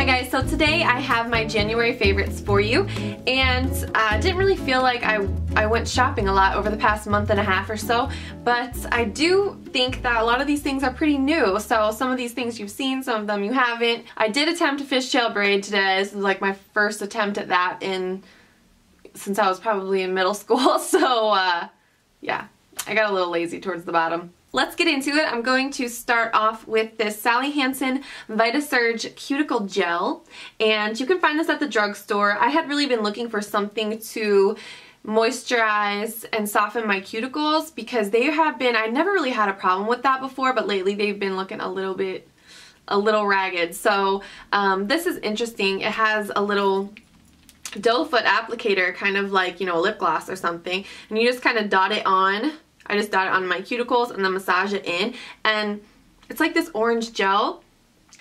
guys, so today I have my January favorites for you, and didn't really feel like I went shopping a lot over the past month and a half or so, but I do think that a lot of these things are pretty new. So some of these things you've seen, some of them you haven't. I did attempt a fishtail braid today. This is like my first attempt at that since I was probably in middle school, so yeah, I got a little lazy towards the bottom. Let's get into it. I'm going to start off with this Sally Hansen Vita Surge Cuticle Gel, and you can find this at the drugstore. I had really been looking for something to moisturize and soften my cuticles because they have been, I never really had a problem with that before, but lately they've been looking a little ragged. So this is interesting. It has a little doe foot applicator, kind of like, you know, a lip gloss or something, and you just kind of dot it on. I just dot it on my cuticles and then massage it in, and it's like this orange gel,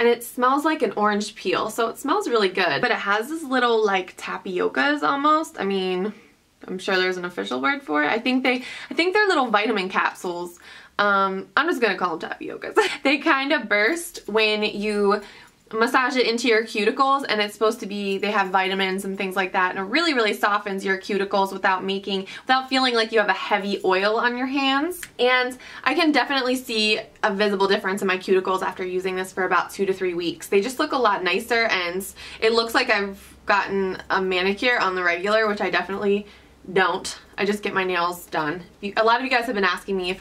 and it smells like an orange peel, so it smells really good. But it has this little like tapiocas almost. I mean, I'm sure there's an official word for it. I think they're little vitamin capsules. I'm just gonna call them tapiocas. They kind of burst when you massage it into your cuticles, and it's supposed to be, they have vitamins and things like that, and it really softens your cuticles without feeling like you have a heavy oil on your hands. And I can definitely see a visible difference in my cuticles after using this for about 2 to 3 weeks. They just look a lot nicer, and it looks like I've gotten a manicure on the regular, which I definitely don't. I just get my nails done. A lot of you guys have been asking me if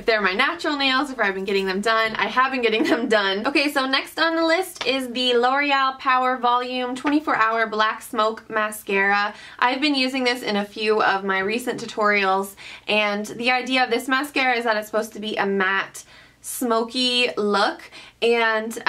they're my natural nails, if I've been getting them done. I have been getting them done. Okay, so next on the list is the L'Oreal Power Volume 24-Hour Black Smoke Mascara. I've been using this in a few of my recent tutorials, and the idea of this mascara is that it's supposed to be a matte, smoky look, and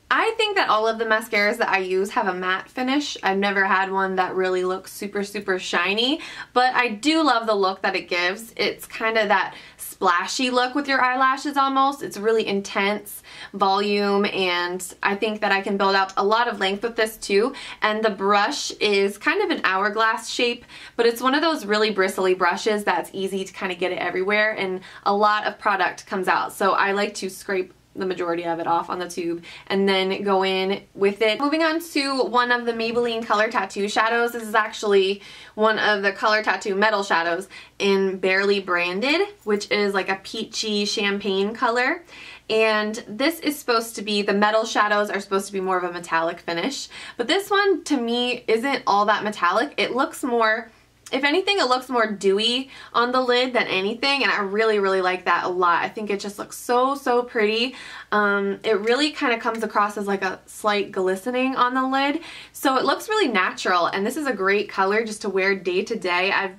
I think that all of the mascaras that I use have a matte finish. I've never had one that really looks super shiny, but I do love the look that it gives. It's kind of that splashy look with your eyelashes almost. It's really intense volume, and I think that I can build up a lot of length with this too. And the brush is kind of an hourglass shape, but it's one of those really bristly brushes that's easy to kind of get it everywhere, and a lot of product comes out. So I like to scrape the majority of it off on the tube and then go in with it. Moving on to one of the Maybelline Color Tattoo shadows. This is actually one of the Color Tattoo metal shadows in Barely Branded, which is like a peachy champagne color. And this is supposed to be, the metal shadows are supposed to be more of a metallic finish, but this one to me isn't all that metallic. It looks more, if anything, it looks more dewy on the lid than anything, and I really like that a lot. I think it just looks so pretty. It really kind of comes across as like a slight glistening on the lid, so it looks really natural, and this is a great color just to wear day to day. I've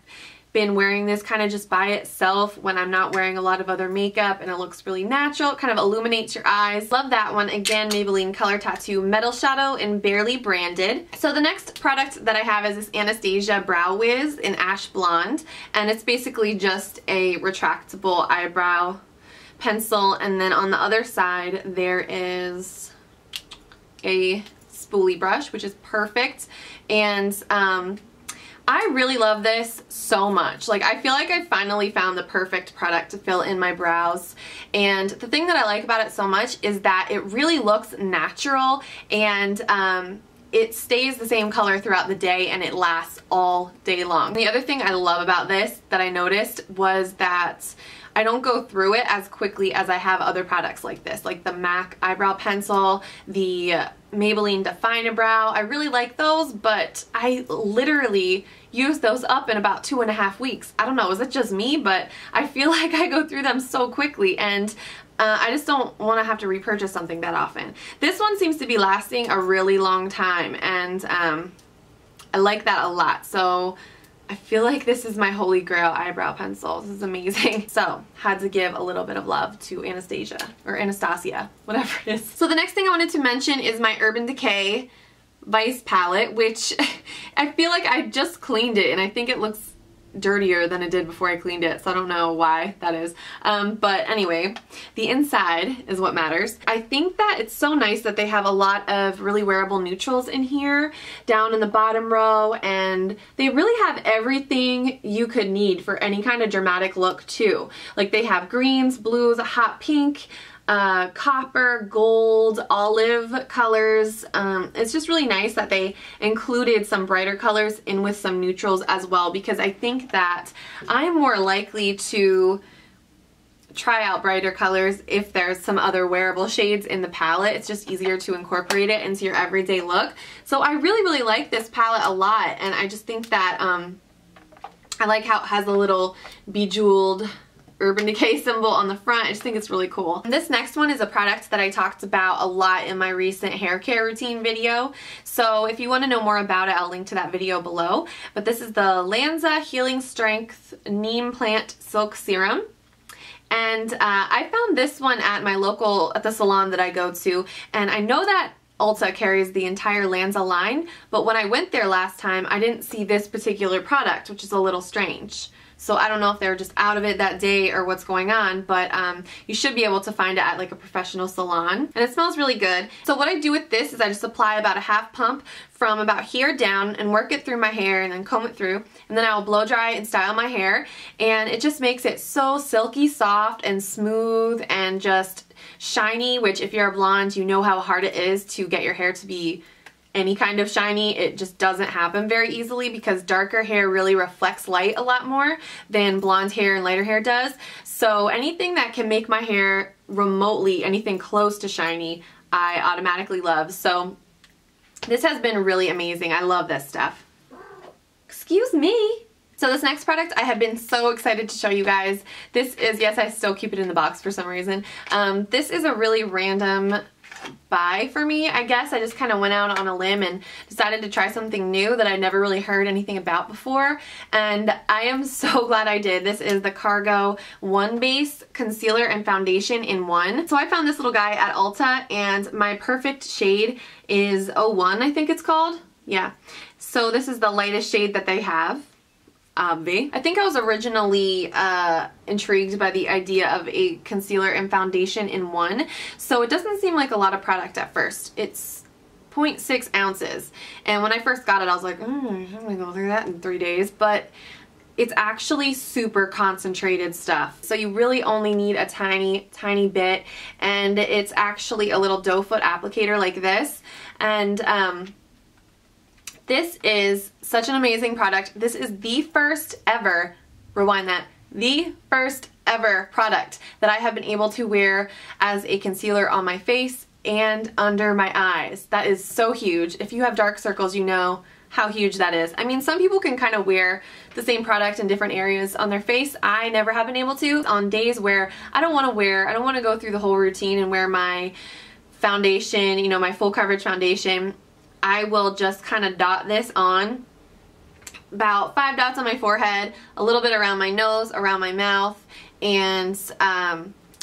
been wearing this kind of just by itself when I'm not wearing a lot of other makeup, and it looks really natural. It kind of illuminates your eyes. Love that one. Again, Maybelline Color Tattoo Metal Shadow in Barely Branded. So the next product that I have is this Anastasia Brow Whiz in Ash Blonde, and it's basically just a retractable eyebrow pencil, and then on the other side there is a spoolie brush, which is perfect. And I really love this so much. Like, I feel like I finally found the perfect product to fill in my brows, and the thing that I like about it so much is that it really looks natural, and it stays the same color throughout the day, and it lasts all day long. The other thing I love about this that I noticed was that I don't go through it as quickly as I have other products like this, like the MAC eyebrow pencil, the Maybelline Define-A-Brow. I really like those, but I literally use those up in about 2.5 weeks. I don't know, is it just me? But I feel like I go through them so quickly, and I just don't want to have to repurchase something that often. This one seems to be lasting a really long time, and I like that a lot. So I feel like this is my holy grail eyebrow pencil. This is amazing. So, had to give a little bit of love to Anastasia, or Anastasia, whatever it is. So the next thing I wanted to mention is my Urban Decay Vice palette, which I feel like I just cleaned it, and I think it looks dirtier than it did before I cleaned it, so I don't know why that is. But anyway, the inside is what matters. I think that it's so nice that they have a lot of really wearable neutrals in here down in the bottom row, and they really have everything you could need for any kind of dramatic look too. Like, they have greens, blues, a hot pink, copper, gold, olive colors. It's just really nice that they included some brighter colors in with some neutrals as well, because I think that I'm more likely to try out brighter colors if there's some other wearable shades in the palette. It's just easier to incorporate it into your everyday look. So I really like this palette a lot, and I just think that I like how it has a little bejeweled Urban Decay symbol on the front. I just think it's really cool. And this next one is a product that I talked about a lot in my recent hair care routine video. So if you want to know more about it, I'll link to that video below. But this is the Lanza Healing Strength Neem Plant Silk Serum. And I found this one at the salon that I go to, and I know that Ulta carries the entire Lanza line, but when I went there last time, I didn't see this particular product, which is a little strange. So I don't know if they were just out of it that day or what's going on, but you should be able to find it at like a professional salon. And it smells really good. So what I do with this is I just apply about a half pump from about here down and work it through my hair and then comb it through. And then I will blow dry and style my hair. And it just makes it so silky soft and smooth and just shiny, which if you're a blonde, you know how hard it is to get your hair to be any kind of shiny. It just doesn't happen very easily because darker hair really reflects light a lot more than blonde hair and lighter hair does. So anything that can make my hair remotely anything close to shiny, I automatically love. So this has been really amazing. I love this stuff. Excuse me. So this next product I have been so excited to show you guys. This is, yes, I still keep it in the box for some reason. This is a really random buy for me, I guess. I just kind of went out on a limb and decided to try something new that I'd never really heard anything about before, and I am so glad I did. This is the Cargo One Base Concealer and Foundation in One. So I found this little guy at Ulta, and my perfect shade is 01, I think it's called. Yeah. So this is the lightest shade that they have. I think I was originally intrigued by the idea of a concealer and foundation in one. So it doesn't seem like a lot of product at first. It's 0.6 ounces. And when I first got it, I was like, I'm gonna go through that in 3 days. But it's actually super concentrated stuff. So you really only need a tiny bit. And it's actually a little doe foot applicator like this. And this is such an amazing product. This is the first ever, rewind that, the first ever product that I have been able to wear as a concealer on my face and under my eyes. That is so huge. If you have dark circles, you know how huge that is. I mean, some people can kind of wear the same product in different areas on their face. I never have been able to. On days where I don't want to go through the whole routine and wear my foundation, you know, my full coverage foundation, I will just kind of dot this on, about 5 dots on my forehead, a little bit around my nose, around my mouth, and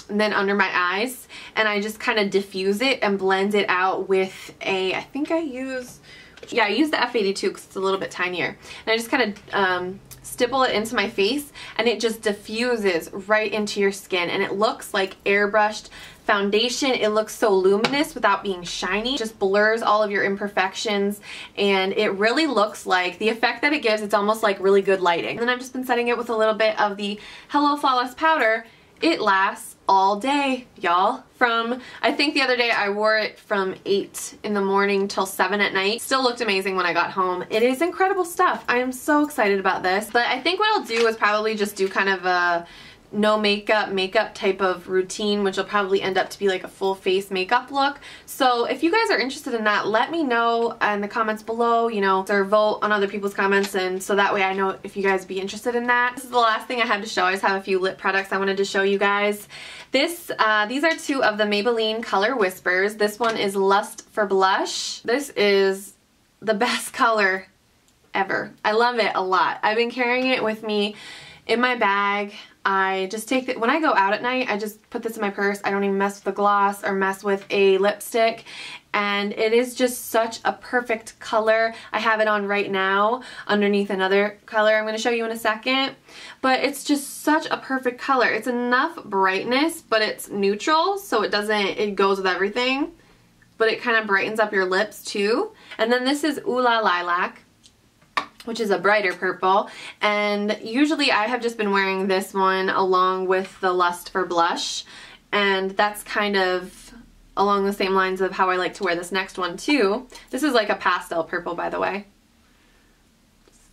then under my eyes, and I just kind of diffuse it and blend it out with I think I use the F82 because it's a little bit tinier, and I just kind of stipple it into my face, and it just diffuses right into your skin, and it looks like airbrushed foundation. It looks so luminous without being shiny. Just blurs all of your imperfections, and it really looks like, the effect that it gives, it's almost like really good lighting. And then I've just been setting it with a little bit of the Hello Flawless powder. It lasts all day, y'all. I think the other day I wore it from 8 in the morning till 7 at night. Still looked amazing when I got home. It is incredible stuff. I am so excited about this. But I think what I'll do is probably just do kind of a no makeup type of routine, which will probably end up to be like a full face makeup look. So if you guys are interested in that, let me know in the comments below, you know, or vote on other people's comments, and so that way I know if you guys be interested in that. This is the last thing I have to show. I just have a few lip products I wanted to show you guys. These are 2 of the Maybelline Color Whispers. This one is Lust for Blush. This is the best color ever. I love it a lot. I've been carrying it with me in my bag. I just take it when I go out at night. I just put this in my purse. I don't even mess with the gloss or mess with a lipstick, and it is just such a perfect color. I have it on right now underneath another color I'm going to show you in a second, but it's just such a perfect color. It's enough brightness, but it's neutral, so it goes with everything, but it kind of brightens up your lips too. And then this is Ooh La Lilac, which is a brighter purple, and usually I have just been wearing this one along with the Lust for Blush, and that's kind of along the same lines of how I like to wear this next one too. This is like a pastel purple, by the way.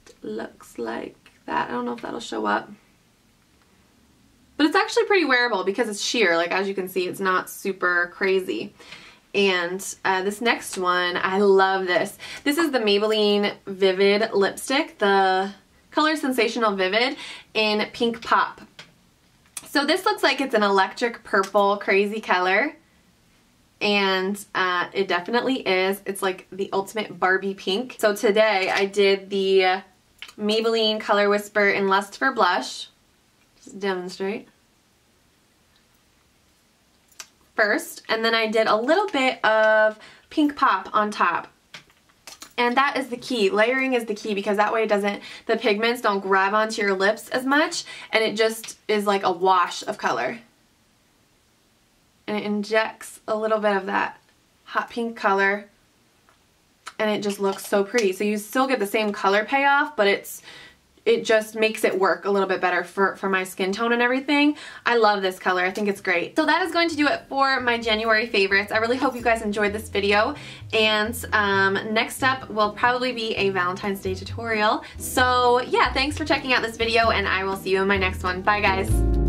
Just looks like that. I don't know if that'll show up. But it's actually pretty wearable because it's sheer. Like, as you can see, it's not super crazy. And this next one, I love this. This is the Maybelline Vivid lipstick, the color Sensational Vivid in Pink Pop. So this looks like it's an electric purple crazy color. And it definitely is. It's like the ultimate Barbie pink. So today I did the Maybelline Color Whisper in Lust for Blush. Just demonstrate. First, and then I did a little bit of Pink Pop on top. And that is the key. Layering is the key because that way it doesn't, the pigments don't grab onto your lips as much, and it just is like a wash of color. And it injects a little bit of that hot pink color, and it just looks so pretty. So you still get the same color payoff, but it just makes it work a little bit better for my skin tone and everything. I love this color. I think it's great. So that is going to do it for my January favorites. I really hope you guys enjoyed this video. And next up will probably be a Valentine's Day tutorial. So yeah, thanks for checking out this video, and I will see you in my next one. Bye guys.